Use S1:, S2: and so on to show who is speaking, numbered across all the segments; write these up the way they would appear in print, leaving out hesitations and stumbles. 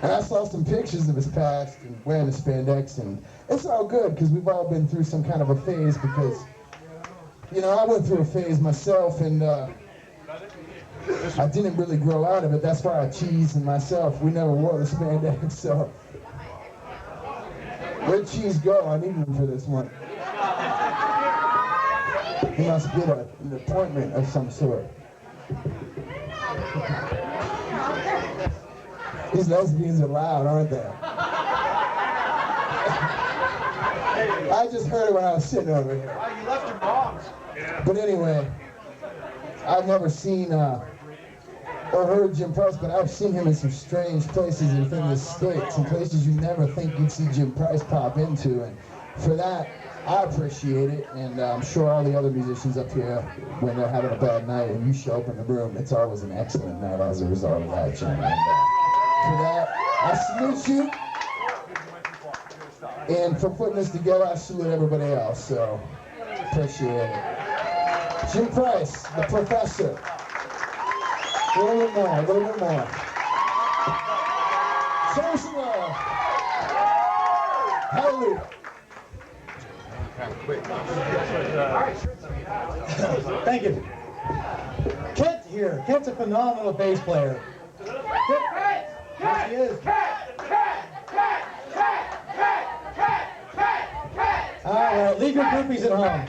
S1: And I saw some pictures of his past and wearing the spandex, and it's all good because we've all been through some kind of a phase because, you know, I went through a phase myself and I didn't really grow out of it. That's why I Cheese and myself, we never wore the spandex, so. Where'd Cheese go? I need him for this one. He must get an appointment of some sort. These lesbians are loud, aren't they? I just heard it when I was sitting over here.
S2: Oh, you left your mom's.
S1: But anyway, I've never seen or heard Jim Price, but I've seen him in some strange places within the States, and places you never think you'd see Jim Price pop into, and for that, I appreciate it, and I'm sure all the other musicians up here, when they're having a bad night and you show up in the room, it's always an excellent night as a result of that, Jim. And, for that, I salute you, and for putting this together, I salute everybody else, so appreciate it. Jim Price, the professor. A little bit more, a little bit more. Show some love. Hallelujah.
S3: Thank you. Kent here. Kent's a phenomenal bass player. Yes, he is. All right, leave your groupies at home.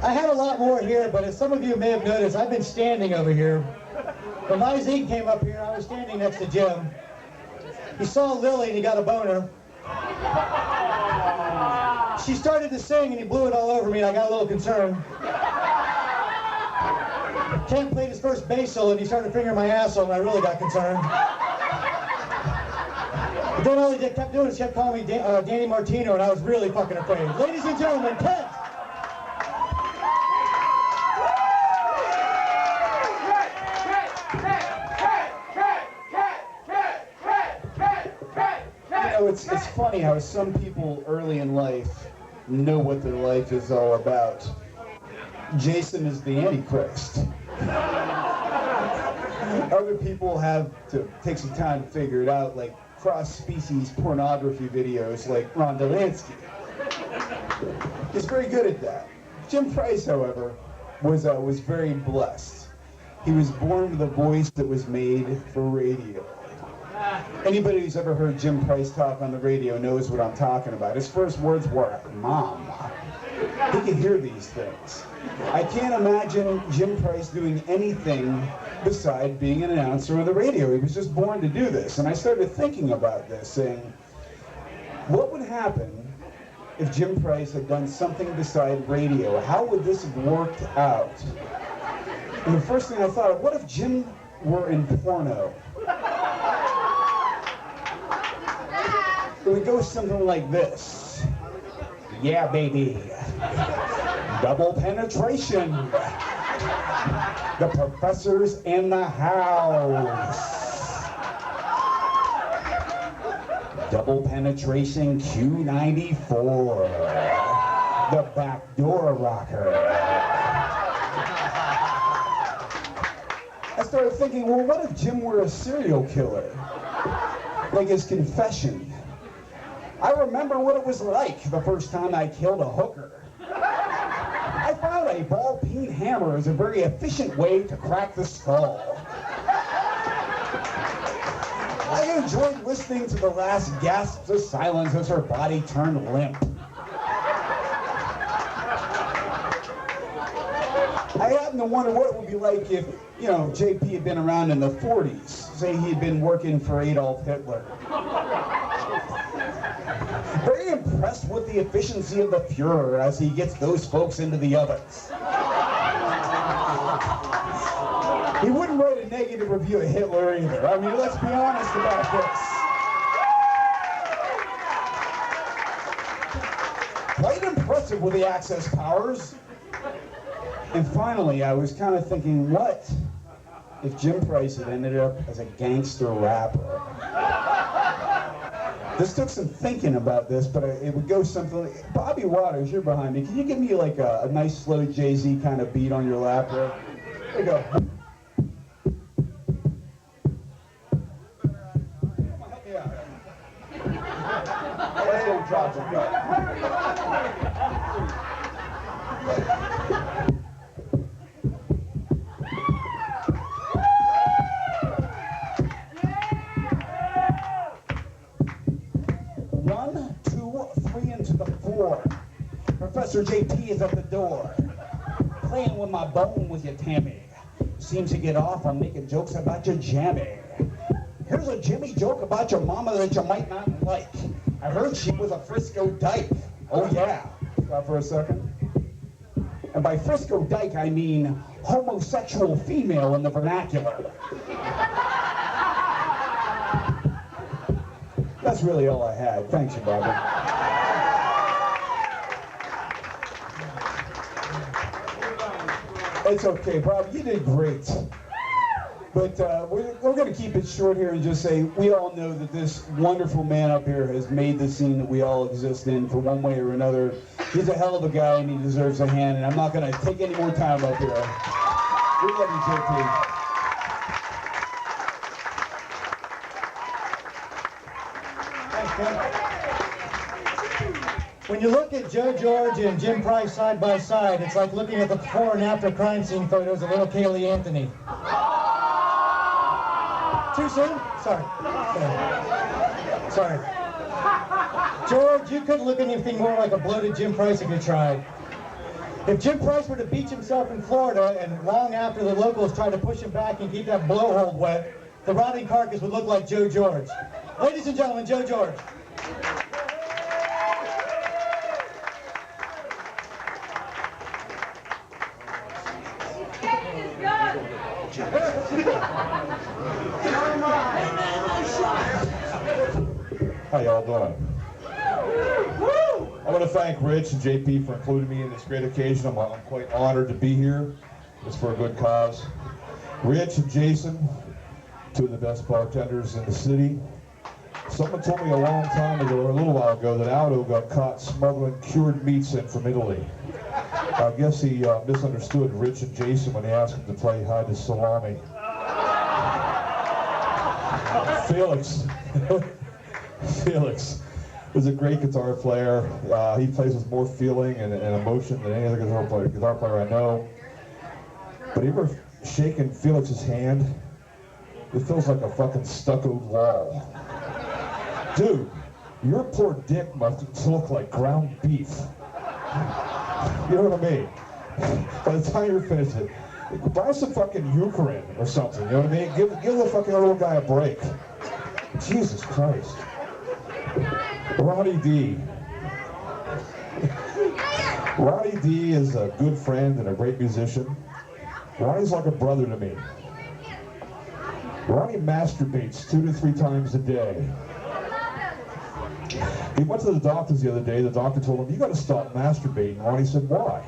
S3: I had a lot more here, but as some of you may have noticed, I've been standing over here. When my Zeke came up here, I was standing next to Jim. He saw Lily and he got a boner. She started to sing and he blew it all over me and I got a little concerned. Ken played his first bass solo and he started fingering my asshole and I really got concerned. But then all he kept doing is kept calling me Danny Martino and I was really fucking afraid. Ladies and gentlemen, Ken!
S4: It's funny how some people early in life know what their life is all about. Jason is the Antichrist. Other people have to take some time to figure it out, like cross-species pornography videos like Ron Delansky. He's very good at that. Jim Price, however, was very blessed. He was born with a voice that was made for radio. Anybody who's ever heard Jim Price talk on the radio knows what I'm talking about. His first words were, "Mom." He could hear these things. I can't imagine Jim Price doing anything beside being an announcer on the radio. He was just born to do this. And I started thinking about this, saying, what would happen if Jim Price had done something beside radio? How would this have worked out? And the first thing I thought of, what if Jim were in porno? It would go something like this. Yeah, baby. Double penetration. The professor's in the house. Double penetration Q94. The backdoor rocker. I started thinking, well, what if Jim were a serial killer? Like his confession. I remember what it was like the first time I killed a hooker. I found a ball-peen hammer as a very efficient way to crack the skull. I enjoyed listening to the last gasps of silence as her body turned limp. I happen to wonder what it would be like if, you know, JP had been around in the 40s. Say he'd been working for Adolf Hitler. Very impressed with the efficiency of the Fuhrer as he gets those folks into the ovens. He wouldn't write a negative review of Hitler either. I mean, let's be honest about this. Quite impressive with the access powers. And finally, I was kind of thinking, what if Jim Price had ended up as a gangster rapper? This took some thinking about this, but it would go something like, Bobby Waters, you're behind me. Can you give me like a nice slow Jay-Z kind of beat on your lap there? There you go. chocolate cup. One, two, three into the four. Professor JP is at the door. Playing with my bone with your Tammy. Seems to get off on making jokes about your jammy. Here's a Jimmy joke about your mama that you might not like. I heard she was a Frisco dyke. Oh yeah. Stop for a second. And by Frisco dyke, I mean homosexual female in the vernacular. That's really all I had. Thanks, you, Bobby. It's okay, Bob. You did great. But we're going to keep it short here and just say we all know that this wonderful man up here has made the scene that we all exist in for one way or another. He's a hell of a guy and he deserves a hand, and I'm not going to take any more time up here. We love you, JP.
S3: When you look at Joe George and Jim Price side by side, it's like looking at the before and after crime scene photos of little Kaylee Anthony. Too soon? Sorry. Sorry. George, you couldn't look anything more like a bloated Jim Price if you tried. If Jim Price were to beach himself in Florida and long after the locals tried to push him back and keep that blowhole wet, the rotting carcass would look like Joe George. Ladies and gentlemen, Joe George.
S2: How y'all doing? I want to thank Rich and JP for including me in this great occasion. I'm quite honored to be here. It's for a good cause. Rich and Jason, two of the best bartenders in the city. Someone told me a long time ago, or a little while ago, that Aldo got caught smuggling cured meats in from Italy. I guess he misunderstood Rich and Jason when they asked him to play hide the salami. Felix is a great guitar player. He plays with more feeling and emotion than any other guitar player I know. But you ever shaken Felix's hand? It feels like a fucking stuccoed wall. Dude, your poor dick must look like ground beef. You know what I mean? By the time you're finished it, buy some fucking Eucerin or something, you know what I mean? Give the fucking little guy a break. Jesus Christ. Ronnie D. Ronnie D is a good friend and a great musician. Ronnie's like a brother to me. Ronnie masturbates 2 to 3 times a day. He went to the doctors the other day. The doctor told him, "You got to stop masturbating." Ronnie said, "Why?"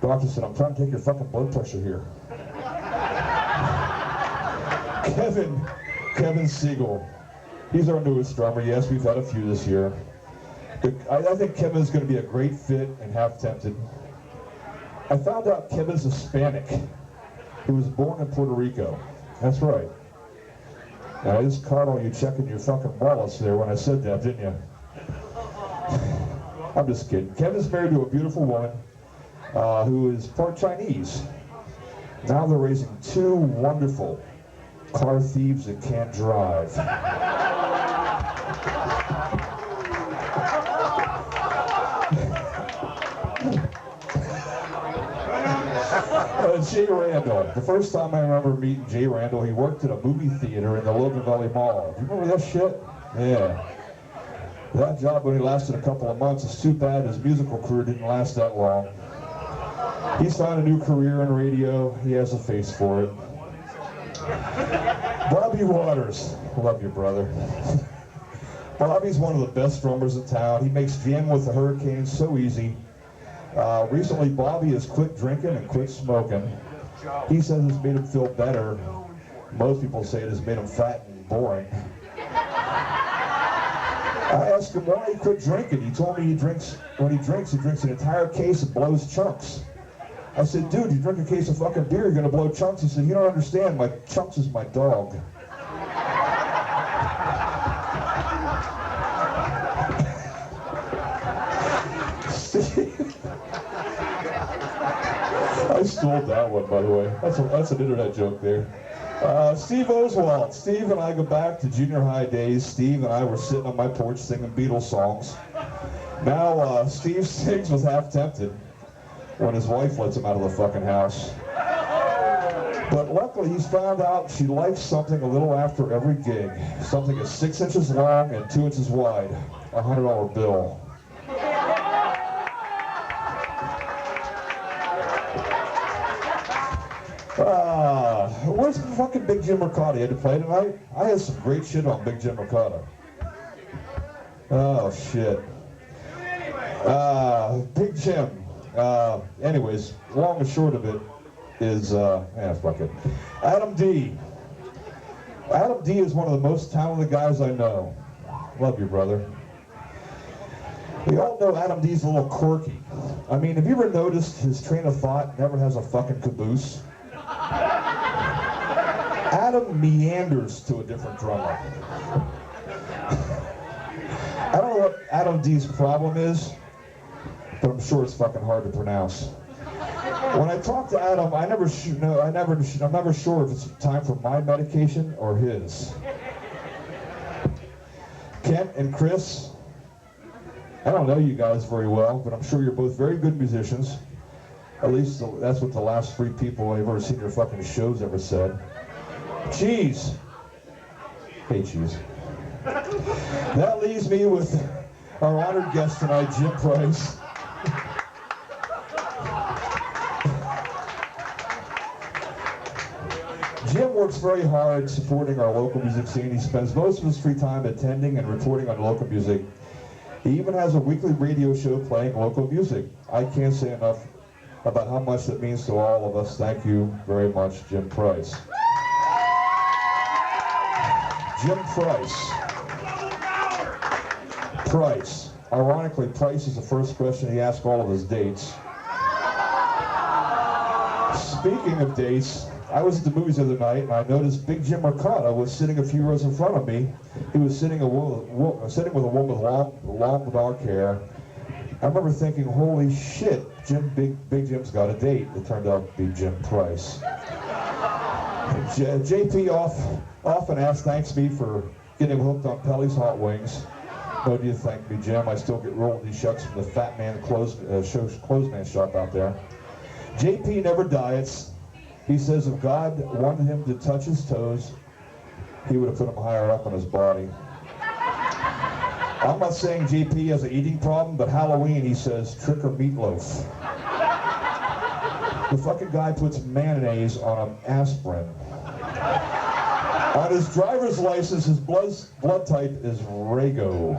S2: The doctor said, "I'm trying to take your fucking blood pressure here." Kevin Siegel. He's our newest drummer. Yes, we've had a few this year. I think Kevin's going to be a great fit and Half Tempted. I found out Kevin's Hispanic. He was born in Puerto Rico. That's right. And I just caught all you checking your fucking wallets there when I said that, didn't you? I'm just kidding. Kevin's married to a beautiful woman who is part Chinese. Now they're raising 2 wonderful car thieves that can't drive. Jay Randall. The first time I remember meeting Jay Randall, he worked at a movie theater in the Logan Valley Mall. Do you remember that shit? Yeah. That job only lasted a couple of months. It's too bad his musical career didn't last that long. He's found a new career in radio. He has a face for it. Bobby Waters. Love you, brother. Bobby's one of the best drummers in town. He makes jamming with the Hurricanes so easy. Recently, Bobby has quit drinking and quit smoking. He says it's made him feel better. Most people say it has made him fat and boring. I asked him why he quit drinking. He told me when he drinks an entire case and blows chunks. I said, "Dude, you drink a case of fucking beer, you're gonna blow chunks." He said, "You don't understand, my chunks is my dog." I stole that one, by the way. That's an internet joke there. Steve Oswald. Steve and I go back to junior high days. Steve and I were sitting on my porch singing Beatles songs. Now, Steve sings with Half Tempted when his wife lets him out of the fucking house. But luckily, he's found out she likes something a little after every gig. Something that's 6 inches long and 2 inches wide. A $100 bill. Where's fucking Big Jim Ricotta? You had to play tonight? I had some great shit on Big Jim Ricotta. Oh, shit. Big Jim. Anyways, long and short of it is, fuck it. Adam D. Adam D is one of the most talented guys I know. Love you, brother. We all know Adam D's a little quirky. I mean, have you ever noticed his train of thought never has a fucking caboose? Adam meanders to a different drummer. I don't know what Adam D's problem is, but I'm sure it's fucking hard to pronounce. When I talk to Adam, I'm never sure if it's time for my medication or his. Kent and Chris, I don't know you guys very well, but I'm sure you're both very good musicians. At least that's what the last 3 people I've ever seen your fucking shows ever said. Cheese. Hey, Cheese. That leaves me with our honored guest tonight, Jim Price. Jim works very hard supporting our local music scene. He spends most of his free time attending and reporting on local music. He even has a weekly radio show playing local music. I can't say enough about how much that means to all of us. Thank you very much, Jim Price. Jim Price. Price. Ironically, Price is the first question he asked all of his dates. Speaking of dates, I was at the movies the other night and I noticed Big Jim Ricotta was sitting a few rows in front of me. He was sitting with a woman with long dark hair. I remember thinking, holy shit, Big Jim's got a date. It turned out to be Jim Price. JP often thanks me for getting hooked on Pelly's Hot Wings. No need to thank me, Jim. I still get royalty shucks from the Fat Man clothesman shop out there. JP never diets. He says if God wanted him to touch his toes, he would have put them higher up on his body. I'm not saying JP has an eating problem, but Halloween, he says, trick or meatloaf. The fucking guy puts mayonnaise on an aspirin. On his driver's license, his blood type is Rago.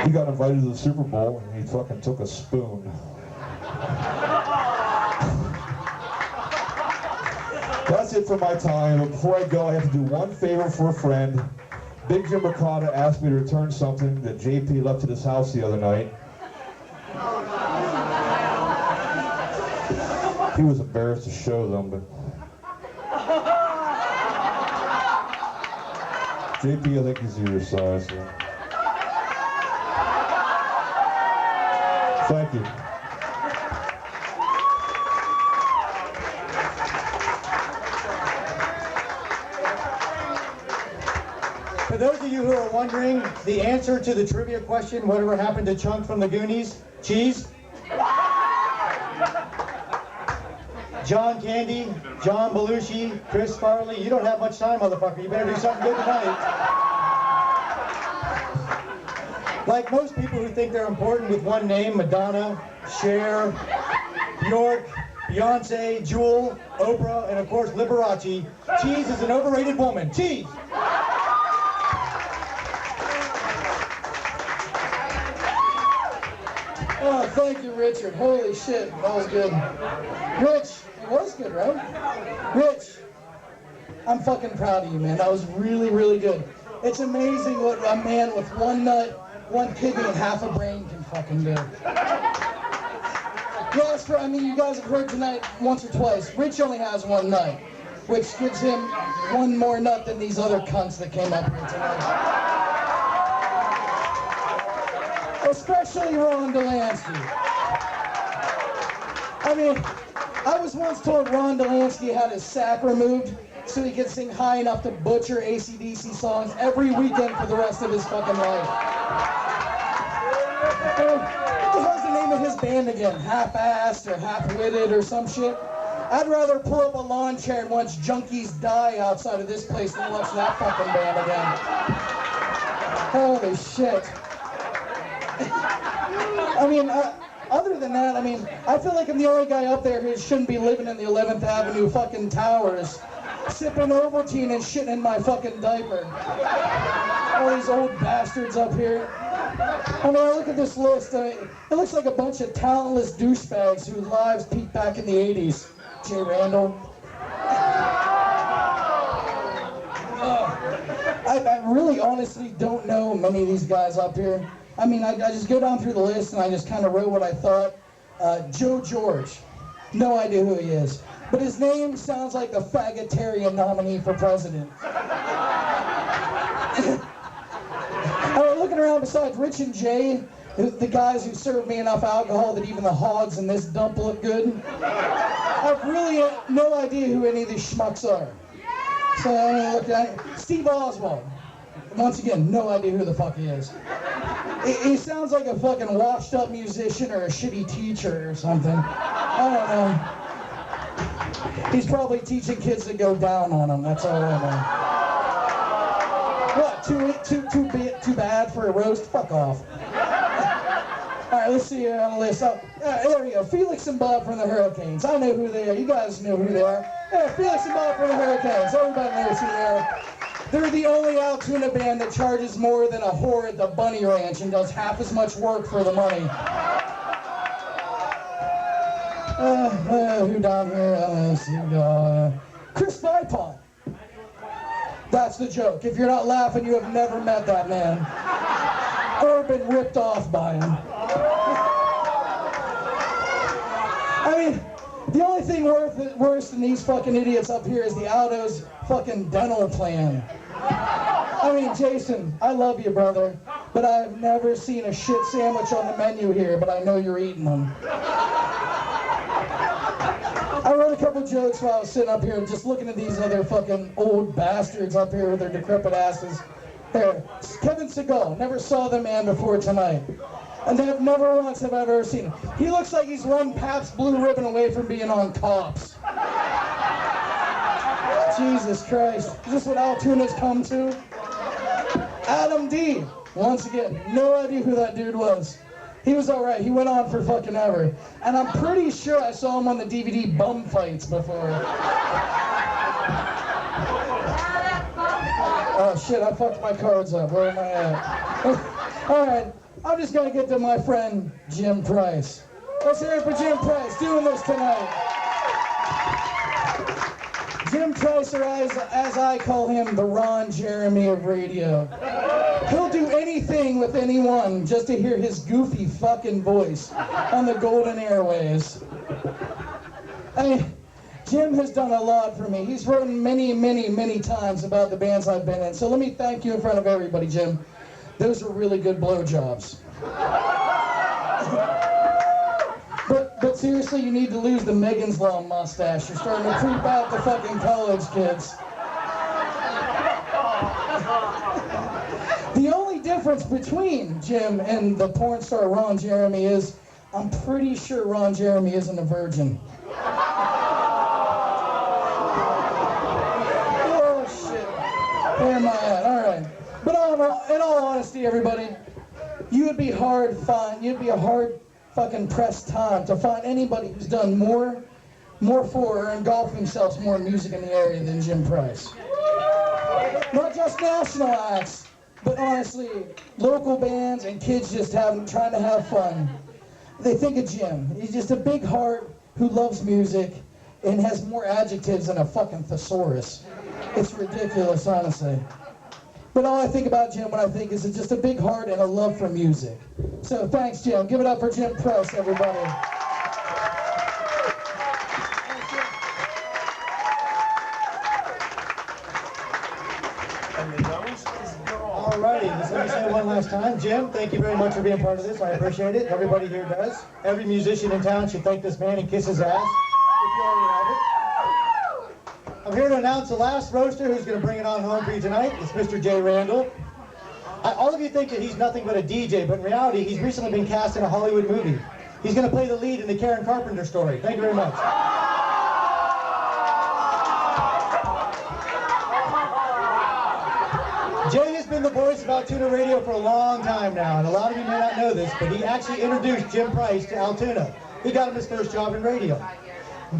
S2: He got invited to the Super Bowl, and he fucking took a spoon. That's it for my time, but before I go, I have to do one favor for a friend. Big Jim Ricotta asked me to return something that JP left at his house the other night. He was embarrassed to show them, but JP, I think he's your size. So. Thank you.
S3: For those of you who are wondering, the answer to the trivia question, whatever happened to Chunk from the Goonies? Cheese? John Candy, John Belushi, Chris Farley. You don't have much time, motherfucker. You better do something good tonight. Like most people who think they're important with one name, Madonna, Cher, Bjork, Beyonce, Jewel, Oprah, and of course Liberace, Cheese is an overrated woman. Cheese!
S1: Oh, thank you, Richard. Holy shit, that was good. Rich, it was good, right? Rich, I'm fucking proud of you, man. That was really, really good. It's amazing what a man with one nut, one kidney, and half a brain can fucking do. Yes, I mean, you guys have heard tonight once or twice. Rich only has one nut, which gives him one more nut than these other cunts that came up here tonight. Especially Ron Delansky. I mean, I was once told Ron Delansky had his sack removed so he could sing high enough to butcher AC/DC songs every weekend for the rest of his fucking life. What the hell's the name of his band again? Half-assed or half-witted or some shit? I'd rather pull up a lawn chair and watch junkies die outside of this place than watch that fucking band again. Holy shit. I mean, other than that, I mean, I feel like I'm the only guy up there who shouldn't be living in the 11th Avenue fucking towers, sipping Ovaltine and shitting in my fucking diaper. All these old bastards up here. I mean, I look at this list, it looks like a bunch of talentless douchebags whose lives peaked back in the 80s. Jay Randall. I really honestly don't know many of these guys up here. I mean, I just go down through the list and I just kind of wrote what I thought. Joe George. No idea who he is. But his name sounds like a faggotarian nominee for president. Looking around besides Rich and Jay, the guys who serve me enough alcohol that even the hogs in this dump look good, I've really no idea who any of these schmucks are. So I'm gonna look at Steve Oswald. Once again, no idea who the fuck he is. He sounds like a fucking washed up musician or a shitty teacher or something. I don't know. He's probably teaching kids to go down on them, that's all I know. What, too bad for a roast? Fuck off. All right, let's see here on the list. There we go. Felix and Bob from the Hurricanes. I know who they are. You guys know who they are. Yeah, Felix and Bob from the Hurricanes. Everybody knows who they are. They're the only Altoona band that charges more than a whore at the Bunny Ranch and does half as much work for the money. Who down here? Let's see. Chris Vipon. That's the joke. If you're not laughing, you have never met that man. Or been ripped off by him. I mean, the only thing worse than these fucking idiots up here is the Aldo's fucking dental plan. I mean, Jason, I love you, brother, but I've never seen a shit sandwich on the menu here, but I know you're eating them. I wrote a couple jokes while I was sitting up here and just looking at these other fucking old bastards up here with their decrepit asses. There, Kevin Seagal, never saw the man before tonight. And then never once have I ever seen him. He looks like he's one Pabst Blue Ribbon away from being on Cops. Jesus Christ. Is this what Altoona's come to? Adam D. Once again, no idea who that dude was. He was alright, he went on for fucking ever. And I'm pretty sure I saw him on the DVD Bum Fights before. Oh shit, I fucked my cards up. Where am I at? Alright, I'm just gonna get to my friend Jim Price. Let's hear it for Jim Price doing this tonight. Jim Price, or as I call him, the Ron Jeremy of radio. He'll do anything with anyone just to hear his goofy fucking voice on the golden airways. I mean, Jim has done a lot for me. He's written many, many, many times about the bands I've been in. So let me thank you in front of everybody, Jim. Those were really good blowjobs. But seriously, you need to lose the Megan's Law mustache. You're starting to creep out the fucking college kids. The only difference between Jim and the porn star Ron Jeremy is I'm pretty sure Ron Jeremy isn't a virgin. Oh shit. Where am I at? Alright. But in all honesty, everybody, you'd be a hard fucking pressed time to find anybody who's done more for or engulfed themselves more in music in the area than Jim Price. Not just national acts, but honestly, local bands and kids just trying to have fun. They think of Jim. He's just a big heart who loves music and has more adjectives than a fucking thesaurus. It's ridiculous, honestly. But all I think about Jim, what I think is just a big heart and a love for music. So thanks, Jim. Give it up for Jim Price, everybody.
S5: And the nose is gone.
S3: Alrighty, just let me say it one last time. Jim, thank you very much for being part of this. I appreciate it. Everybody here does. Every musician in town should thank this man and kiss his ass, if you already have it. I'm here to announce the last roaster who's going to bring it on home for you tonight. It's Mr. Jay Randall. All of you think that he's nothing but a DJ, but in reality, he's recently been cast in a Hollywood movie. He's going to play the lead in the Karen Carpenter story. Thank you very much. Jay has been the voice of Altoona radio for a long time now, and a lot of you may not know this, but he actually introduced Jim Price to Altoona. He got him his first job in radio.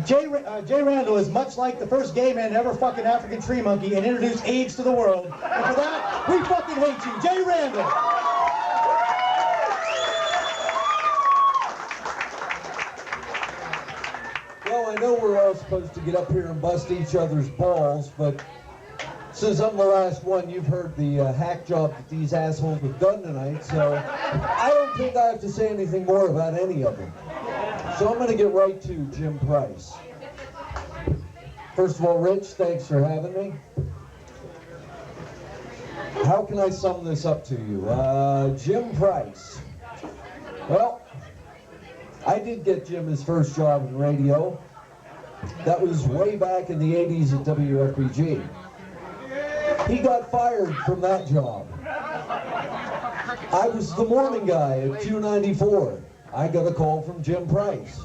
S3: Jay Randall is much like the first gay man to ever fuck an African tree monkey and introduce AIDS to the world. And for that, we fucking hate you. Jay Randall!
S5: Well, I know we're all supposed to get up here and bust each other's balls, but since I'm the last one, you've heard the hack job that these assholes have done tonight, so I don't think I have to say anything more about any of them. So I'm going to get right to Jim Price. First of all, Rich, thanks for having me. How can I sum this up to you? Jim Price. Well, I did get Jim his first job in radio. That was way back in the 80s at WFBG. He got fired from that job. I was the morning guy at Q94. I got a call from Jim Price.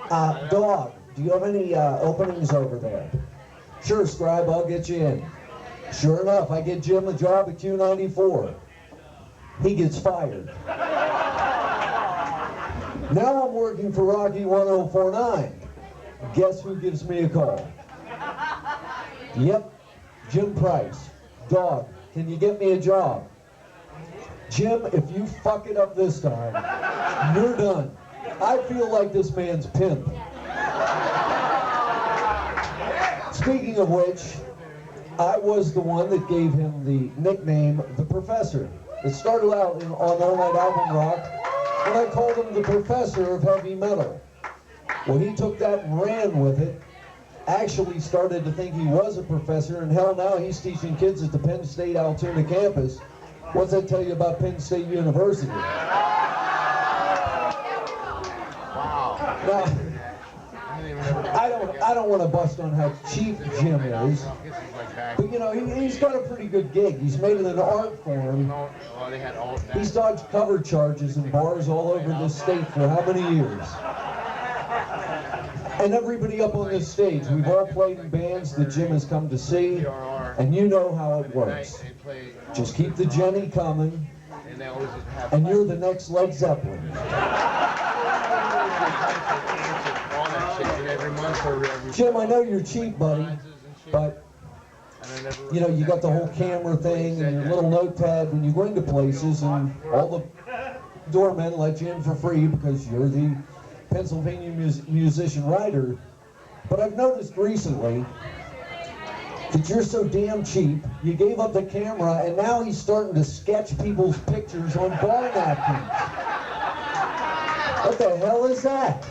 S5: Dog, do you have any openings over there? Sure, Scribe, I'll get you in. Sure enough, I get Jim a job at Q94. He gets fired. Now I'm working for Rocky 1049. Guess who gives me a call? Yep, Jim Price. Dog, can you get me a job? Jim, if you fuck it up this time, you're done. I feel like this man's pimp. Speaking of which, I was the one that gave him the nickname, The Professor. It started out on All Night Album Rock when I called him the Professor of Heavy Metal. Well, he took that and ran with it. Actually started to think he was a professor, and hell, now he's teaching kids at the Penn State Altoona campus. What's that tell you about Penn State University? Wow. Now, I don't want to bust on how cheap Jim is, but you know, he's got a pretty good gig. He's made it an art form. He's dodged cover charges in bars all over this state for how many years? And everybody up on this stage, we've all played in bands that Jim has come to see, and you know how it works. Just keep the Jenny coming, and you're the next Led Zeppelin. Jim, I know you're cheap, buddy, but you know, you got the whole camera thing and your little notepad when you go into places, and all the doormen let you in for free because you're the Pennsylvania musician writer. But I've noticed recently that you're so damn cheap, you gave up the camera, and now he's starting to sketch people's pictures on bar napkins. What the hell is that?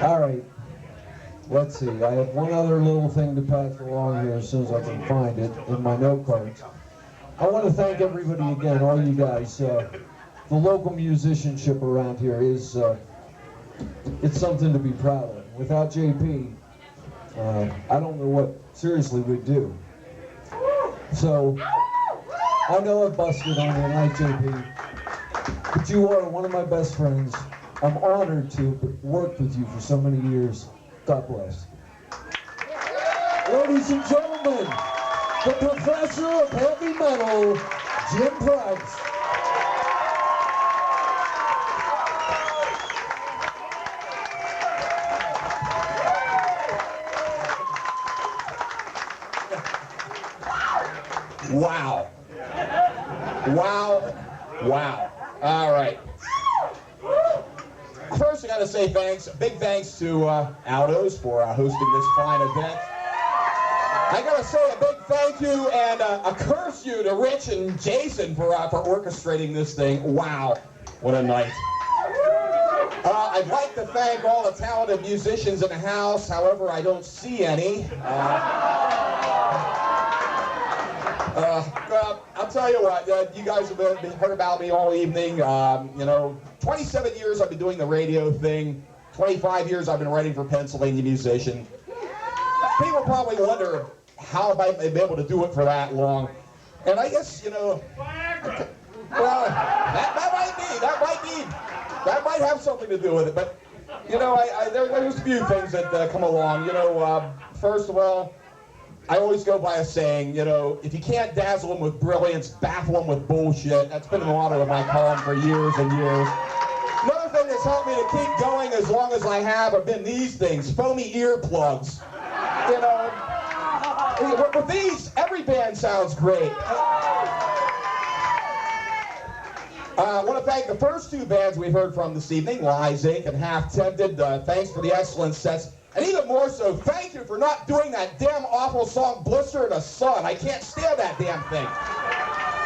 S5: All right, let's see. I have one other little thing to pass along here as soon as I can find it in my note cards. I want to thank everybody again, all you guys. The local musicianship around here is, it's something to be proud of. Without JP, I don't know what seriously we'd do. So, I know I busted on you tonight, JP, but you are one of my best friends. I'm honored to work with you for so many years. God bless. Ladies and gentlemen, the Professor of Heavy Metal, Jim Price.
S6: Wow. Wow. Wow. All right. First, I got to say thanks, big thanks to Aldo's for hosting this fine event. I got to say a big thank you and a curse you to Rich and Jason for orchestrating this thing. Wow, what a night. I'd like to thank all the talented musicians in the house. However, I don't see any. I'll tell you what, you guys have heard about me all evening. 27 years I've been doing the radio thing. 25 years I've been writing for Pennsylvania Musician. People probably wonder how I've been able to do it for that long. And I guess, well, that might have something to do with it. But, there's a few things that come along. First of all, I always go by a saying, if you can't dazzle them with brilliance, baffle them with bullshit. That's been the motto of my column for years and years. Another thing that's helped me to keep going as long as I have been these things, foamy earplugs. With these, every band sounds great. I want to thank the first two bands we've heard from this evening, Lies Inc. and Half Tempted. Thanks for the excellent sets. And even more so, thank you for not doing that damn awful song, Blister in the Sun. I can't stand that damn thing.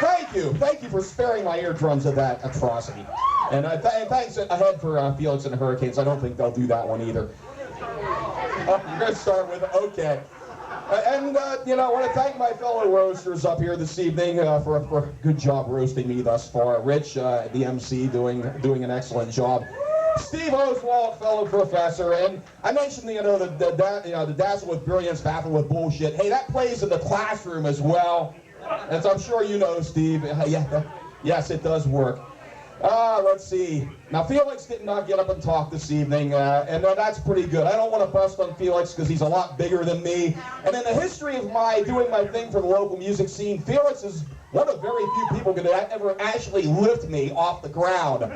S6: Thank you. Thank you for sparing my eardrums of that atrocity. And thanks ahead for Felix and the Hurricanes. I don't think they'll do that one either. You're going to start with, okay. I want to thank my fellow roasters up here this evening for a good job roasting me thus far. Rich, the MC, doing an excellent job. Steve Oswald, fellow professor, and I mentioned the dazzle with brilliance, baffle with bullshit. Hey, that plays in the classroom as well, as I'm sure you know, Steve. Yes, it does work. Let's see. Now, Felix did not get up and talk this evening, and that's pretty good. I don't want to bust on Felix because he's a lot bigger than me. And in the history of doing my thing for the local music scene, Felix is one of very few people that ever actually lift me off the ground.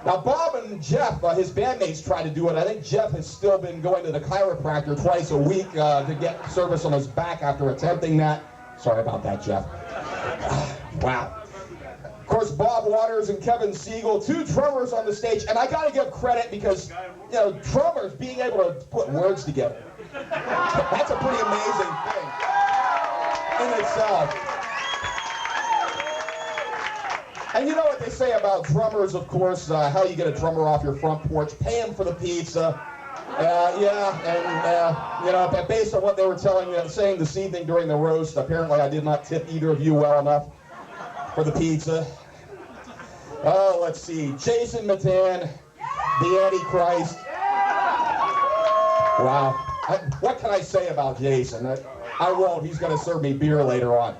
S6: Now, Bob and Jeff, his bandmates, try to do it. I think Jeff has still been going to the chiropractor twice a week to get service on his back after attempting that. Sorry about that, Jeff. Wow. Of course, Bob Waters and Kevin Siegel, two drummers on the stage, and I got to give credit because, drummers being able to put words together, that's a pretty amazing thing in itself. And you know what they say about drummers, of course, how you get a drummer off your front porch, pay him for the pizza. Based on what they were saying this evening during the roast, apparently I did not tip either of you well enough for the pizza. Oh, let's see. Jason Matan, the Antichrist. Wow. What can I say about Jason? I won't. He's going to serve me beer later on.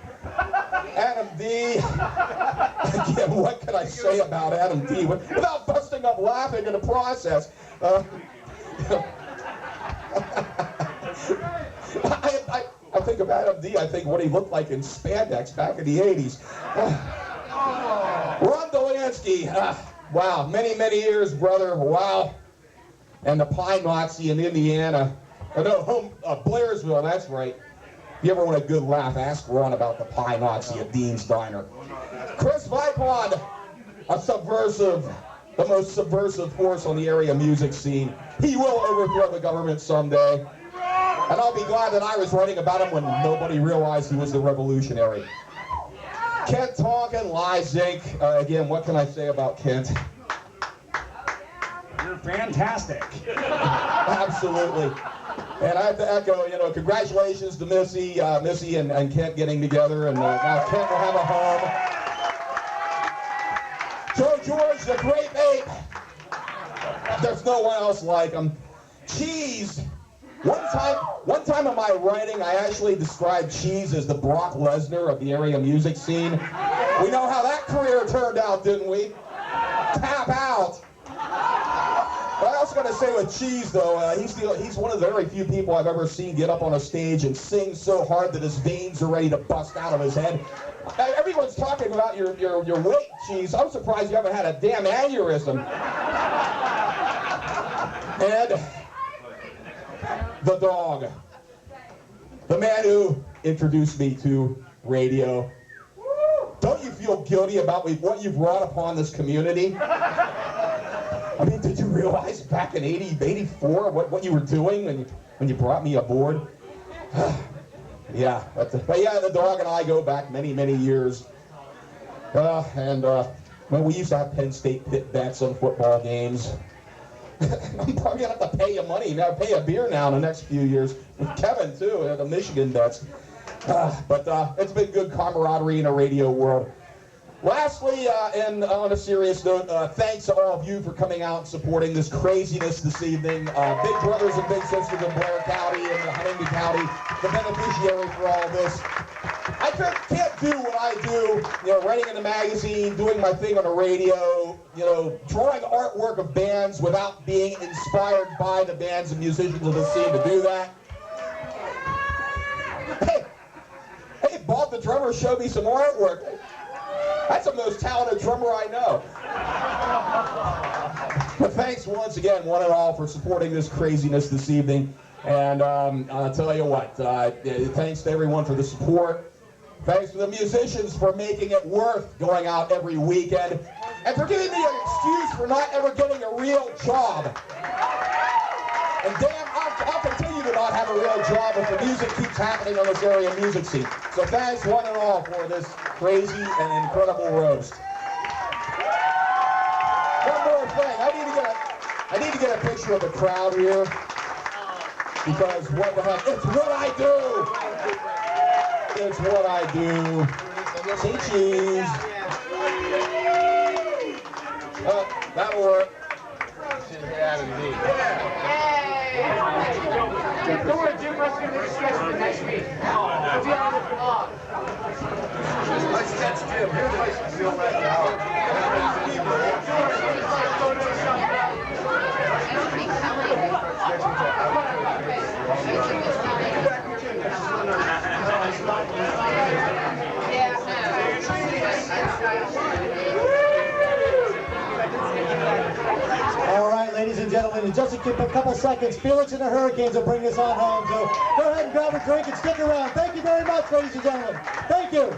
S6: Adam D. Again, what can I say about Adam D. without busting up laughing in the process? I think of Adam D. I think what he looked like in spandex back in the 80s. Ron Delansky. Wow, many, many years, brother. Wow. And the Pie Nazi in Indiana. Blairsville, that's right. If you ever want a good laugh, ask Ron about the Pie Nazi at Dean's Diner. Chris Vipond, the most subversive force on the area music scene. He will overthrow the government someday. And I'll be glad that I was writing about him when nobody realized he was the revolutionary. Kent Tonkin, Lies Inc. Again, what can I say about Kent?
S7: You're fantastic.
S6: Absolutely. And I have to echo, congratulations to Missy and Kent getting together, and now Kent will have a home. Joe George, the great ape. There's no one else like him. Cheese. One time in my writing, I actually described Cheese as the Brock Lesnar of the area music scene. We know how that career turned out, didn't we? Tap out. But I also got to say with Cheese, though, he's one of the very few people I've ever seen get up on a stage and sing so hard that his veins are ready to bust out of his head. Everyone's talking about your weight, Cheese. I'm surprised you haven't had a damn aneurysm. And the dog, the man who introduced me to radio. Don't you feel guilty about what you've brought upon this community? I mean, did you realize back in 84 what you were doing when you brought me aboard? Yeah, but the dog and I go back many, many years. When we used to have Penn State pit bets on football games. I'm probably gonna have to pay you money. Now pay a beer now in the next few years with Kevin too at the Michigan Nets. But it's been good camaraderie in the radio world. Lastly, and on a serious note, thanks to all of you for coming out and supporting this craziness this evening. Big brothers and big sisters in Blair County and Huntington County, the beneficiary for all this. I can't do what I do, writing in the magazine, doing my thing on the radio, drawing artwork of bands without being inspired by the bands and musicians of the scene to do that. Hey, Bob the drummer showed me some artwork. That's the most talented drummer I know. But thanks once again, one and all, for supporting this craziness this evening. And I'll tell you what, thanks to everyone for the support. Thanks to the musicians for making it worth going out every weekend. And for giving me an excuse for not ever getting a real job. And damn, I'll continue to not have a real job if the music keeps happening on this area music scene. So thanks one and all for this crazy and incredible roast. One more thing, I need to get a picture of the crowd here. Because what the heck, it's what I do! It's what I do. Say cheese. That'll work.
S7: Don't worry, Jim, we're going to sketch for next week. We'll be on the vlog. Let's sketch Jim. Here's the place to feel right now.
S3: All right, ladies and gentlemen, in just a couple seconds, Felix and the Hurricanes will bring us on home. So go ahead and grab a drink and stick around. Thank you very much, ladies and gentlemen. Thank you.